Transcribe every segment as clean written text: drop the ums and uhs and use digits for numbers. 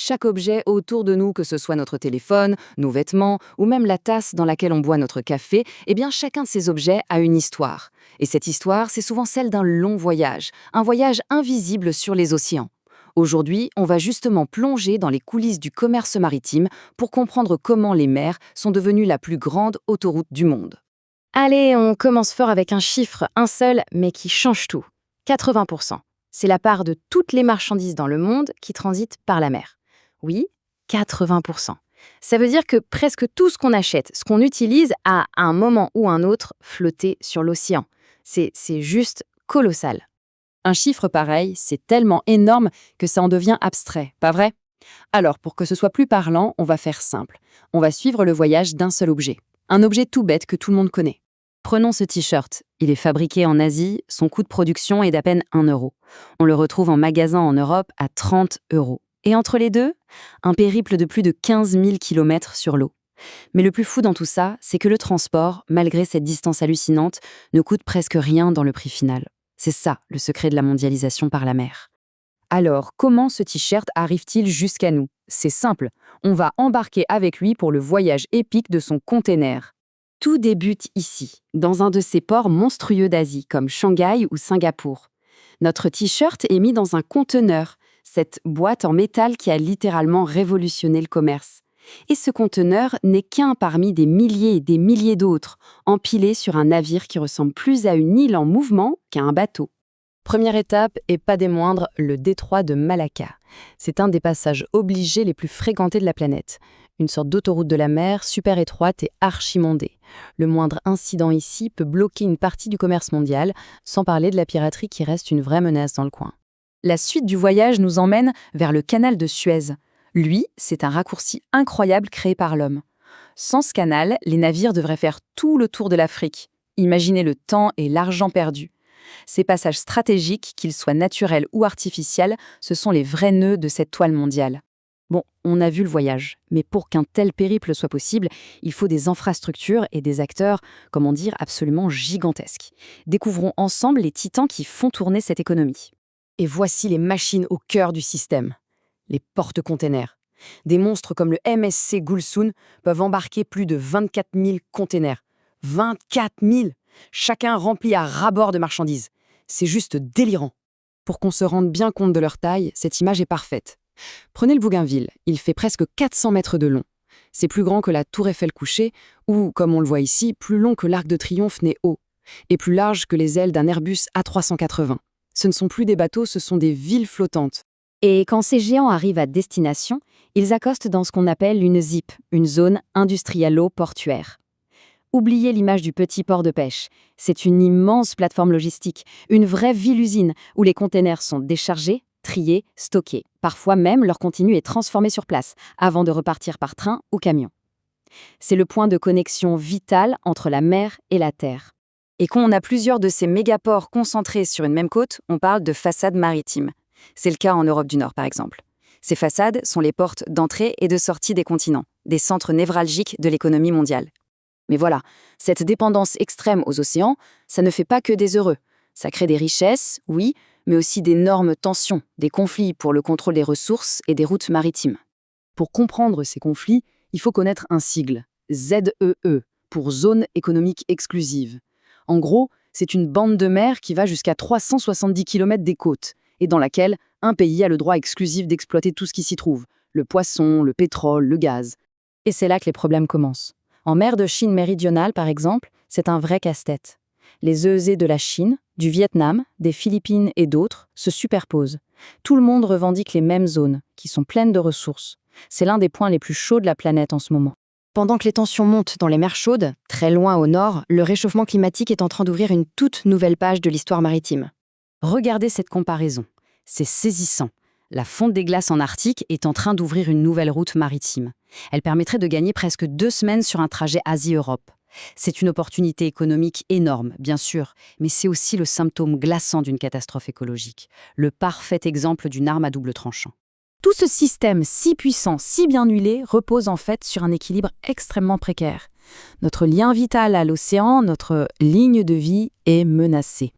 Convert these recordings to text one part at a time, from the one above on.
Chaque objet autour de nous, que ce soit notre téléphone, nos vêtements ou même la tasse dans laquelle on boit notre café, eh bien chacun de ces objets a une histoire. Et cette histoire, c'est souvent celle d'un long voyage, un voyage invisible sur les océans. Aujourd'hui, on va justement plonger dans les coulisses du commerce maritime pour comprendre comment les mers sont devenues la plus grande autoroute du monde. Allez, on commence fort avec un chiffre, un seul, mais qui change tout. 80%. C'est la part de toutes les marchandises dans le monde qui transitent par la mer. Oui, 80%. Ça veut dire que presque tout ce qu'on achète, ce qu'on utilise, a, à un moment ou un autre, flotté sur l'océan. C'est juste colossal. Un chiffre pareil, c'est tellement énorme que ça en devient abstrait, pas vrai? Alors, pour que ce soit plus parlant, on va faire simple. On va suivre le voyage d'un seul objet. Un objet tout bête que tout le monde connaît. Prenons ce t-shirt. Il est fabriqué en Asie, son coût de production est d'à peine 1 euro. On le retrouve en magasin en Europe à 30 euros. Et entre les deux, un périple de plus de 15 000 km sur l'eau. Mais le plus fou dans tout ça, c'est que le transport, malgré cette distance hallucinante, ne coûte presque rien dans le prix final. C'est ça, le secret de la mondialisation par la mer. Alors, comment ce t-shirt arrive-t-il jusqu'à nous? C'est simple, on va embarquer avec lui pour le voyage épique de son container. Tout débute ici, dans un de ces ports monstrueux d'Asie, comme Shanghai ou Singapour. Notre t-shirt est mis dans un conteneur, cette boîte en métal qui a littéralement révolutionné le commerce. Et ce conteneur n'est qu'un parmi des milliers et des milliers d'autres, empilés sur un navire qui ressemble plus à une île en mouvement qu'à un bateau. Première étape, et pas des moindres, le détroit de Malacca. C'est un des passages obligés les plus fréquentés de la planète. Une sorte d'autoroute de la mer, super étroite et archimondée. Le moindre incident ici peut bloquer une partie du commerce mondial, sans parler de la piraterie qui reste une vraie menace dans le coin. La suite du voyage nous emmène vers le canal de Suez. Lui, c'est un raccourci incroyable créé par l'homme. Sans ce canal, les navires devraient faire tout le tour de l'Afrique. Imaginez le temps et l'argent perdus. Ces passages stratégiques, qu'ils soient naturels ou artificiels, ce sont les vrais nœuds de cette toile mondiale. Bon, on a vu le voyage, mais pour qu'un tel périple soit possible, il faut des infrastructures et des acteurs, comment dire, absolument gigantesques. Découvrons ensemble les titans qui font tourner cette économie. Et voici les machines au cœur du système. Les porte-containers. Des monstres comme le MSC Gulsun peuvent embarquer plus de 24 000 containers. 24 000! Chacun rempli à ras-bord de marchandises. C'est juste délirant. Pour qu'on se rende bien compte de leur taille, cette image est parfaite. Prenez le Bougainville, il fait presque 400 mètres de long. C'est plus grand que la Tour Eiffel couchée, ou, comme on le voit ici, plus long que l'Arc de Triomphe né haut, et plus large que les ailes d'un Airbus A380. Ce ne sont plus des bateaux, ce sont des villes flottantes. Et quand ces géants arrivent à destination, ils accostent dans ce qu'on appelle une ZIP, une zone industrialo-portuaire. Oubliez l'image du petit port de pêche. C'est une immense plateforme logistique, une vraie ville-usine où les containers sont déchargés, triés, stockés. Parfois même, leur contenu est transformé sur place, avant de repartir par train ou camion. C'est le point de connexion vital entre la mer et la terre. Et quand on a plusieurs de ces mégaports concentrés sur une même côte, on parle de façades maritimes. C'est le cas en Europe du Nord, par exemple. Ces façades sont les portes d'entrée et de sortie des continents, des centres névralgiques de l'économie mondiale. Mais voilà, cette dépendance extrême aux océans, ça ne fait pas que des heureux. Ça crée des richesses, oui, mais aussi d'énormes tensions, des conflits pour le contrôle des ressources et des routes maritimes. Pour comprendre ces conflits, il faut connaître un sigle, ZEE, pour Zone économique exclusive. En gros, c'est une bande de mer qui va jusqu'à 370 km des côtes, et dans laquelle un pays a le droit exclusif d'exploiter tout ce qui s'y trouve, le poisson, le pétrole, le gaz. Et c'est là que les problèmes commencent. En mer de Chine méridionale, par exemple, c'est un vrai casse-tête. Les EEZ de la Chine, du Vietnam, des Philippines et d'autres se superposent. Tout le monde revendique les mêmes zones, qui sont pleines de ressources. C'est l'un des points les plus chauds de la planète en ce moment. Pendant que les tensions montent dans les mers chaudes, très loin au nord, le réchauffement climatique est en train d'ouvrir une toute nouvelle page de l'histoire maritime. Regardez cette comparaison. C'est saisissant. La fonte des glaces en Arctique est en train d'ouvrir une nouvelle route maritime. Elle permettrait de gagner presque 2 semaines sur un trajet Asie-Europe. C'est une opportunité économique énorme, bien sûr, mais c'est aussi le symptôme glaçant d'une catastrophe écologique, le parfait exemple d'une arme à double tranchant. Tout ce système si puissant, si bien huilé, repose en fait sur un équilibre extrêmement précaire. Notre lien vital à l'océan, notre ligne de vie est menacée.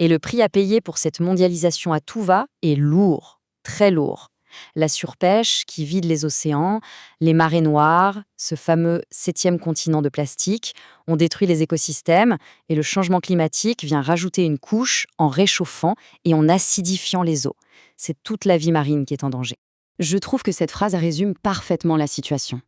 Et le prix à payer pour cette mondialisation à tout va est lourd, très lourd. La surpêche qui vide les océans, les marées noires, ce fameux 7e continent de plastique, ont détruit les écosystèmes et le changement climatique vient rajouter une couche en réchauffant et en acidifiant les eaux. C'est toute la vie marine qui est en danger. Je trouve que cette phrase résume parfaitement la situation.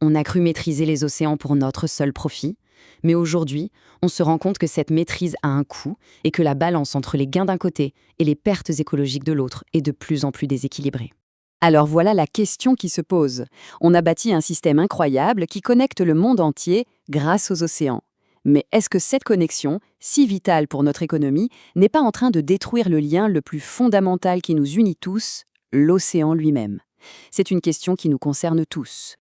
On a cru maîtriser les océans pour notre seul profit, mais aujourd'hui, on se rend compte que cette maîtrise a un coût et que la balance entre les gains d'un côté et les pertes écologiques de l'autre est de plus en plus déséquilibrée. Alors voilà la question qui se pose. On a bâti un système incroyable qui connecte le monde entier grâce aux océans. Mais est-ce que cette connexion, si vitale pour notre économie, n'est pas en train de détruire le lien le plus fondamental qui nous unit tous, l'océan lui-même? C'est une question qui nous concerne tous.